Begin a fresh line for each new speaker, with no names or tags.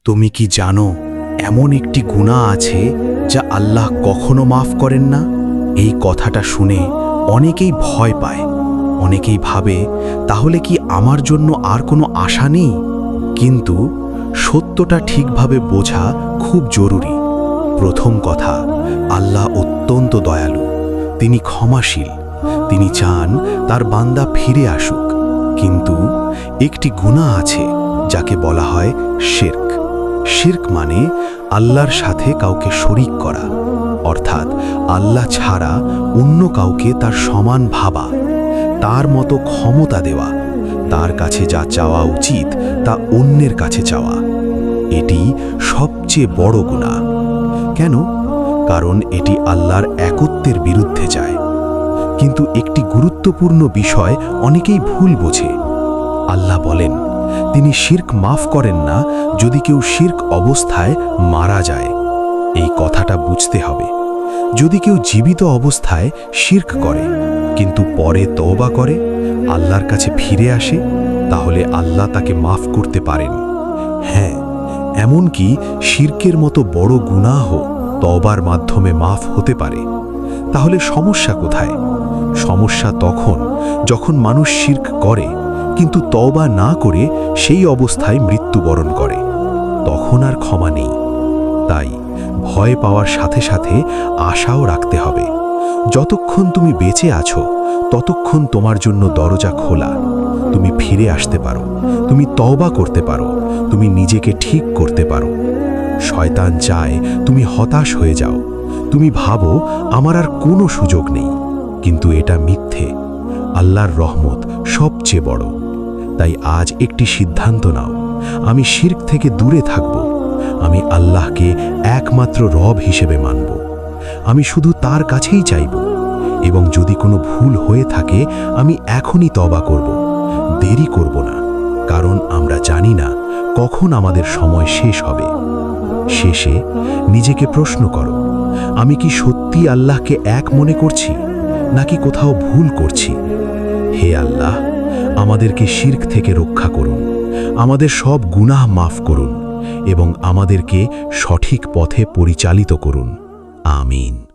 তুমি কি জানো এমন একটি গুনাহ আছে যা আল্লাহ কখনো মাফ করেন না? এই কথাটা শুনে অনেকেই ভয় পায়, অনেকেই ভাবে তাহলে কি আমার জন্য আর কোনো আশা নেই? কিন্তু সত্যটা ঠিকভাবে বোঝা খুব জরুরি। প্রথম কথা, আল্লাহ অত্যন্ত দয়ালু, তিনি ক্ষমাশীল, তিনি চান তার বান্দা ফিরে আসুক। কিন্তু একটি গুনাহ আছে যাকে বলা হয় শিরক। শিরক মানে আল্লাহর সাথে কাউকে শরীক করা, অর্থাৎ আল্লাহ ছাড়া অন্য কাউকে তার সমান ভাবা, তার মতো ক্ষমতা দেওয়া, তার কাছে যা চাওয়া উচিত তা অন্যের কাছে চাওয়া। এটি সবচেয়ে বড় গুনাহ। কেন? কারণ এটি আল্লাহর একত্বের বিরুদ্ধে যায়। কিন্তু একটি গুরুত্বপূর্ণ বিষয় অনেকেই ভুল বোঝে। আল্লাহ বলেন তিনি শিরক মাফ করেন না যদি কেউ শিরক অবস্থায় মারা যায়। এই কথাটা বুঝতে হবে। যদি কেউ জীবিত অবস্থায় শিরক করে কিন্তু পরে তওবা করে, আল্লাহর কাছে ফিরে আসে, তাহলে আল্লাহ তাকে মাফ করতে পারেন। হ্যাঁ, এমনকি শিরকের মতো বড় গুনাহ তওবার মাধ্যমে মাফ হতে পারে। তাহলে সমস্যা কোথায়? সমস্যা তখন যখন মানুষ শিরক করে কিন্তু তওবা না করে সেই অবস্থায় মৃত্যুবরণ করে, তখন আর ক্ষমা নেই। তাই ভয় পাওয়ার সাথে সাথে আশাও রাখতে হবে। যতক্ষণ তুমি বেঁচে আছো ততক্ষণ তোমার জন্য দরজা খোলা। তুমি ফিরে আসতে পারো, তুমি তওবা করতে পারো, তুমি নিজেকে ঠিক করতে পারো। শয়তান চায় তুমি হতাশ হয়ে যাও, তুমি ভাবো আমার আর কোনো সুযোগ নেই, কিন্তু এটা মিথ্যে। আল্লাহর রহমত সবচেয়ে বড়। তাই আজ একটি সিদ্ধান্ত নাও, আমি শিরক থেকে দূরে থাকব, আমি আল্লাহকে একমাত্র রব হিসেবে মানব, আমি শুধু তার কাছেই চাইব, এবং যদি কোনো ভুল হয়ে থাকে আমি এখনই তওবা করব, দেরি করব না। কারণ আমরা জানি না কখন আমাদের সময় শেষ হবে। শেষে নিজেকে প্রশ্ন করো, আমি কি সত্যি আল্লাহকে এক মনে করছি নাকি কোথাও ভুল করছি? হে আল্লাহ, আমাদেরকে শিরক থেকে রক্ষা করুন, আমাদের সব গুনাহ মাফ করুন এবং আমাদেরকে সঠিক পথে পরিচালিত করুন। আমিন।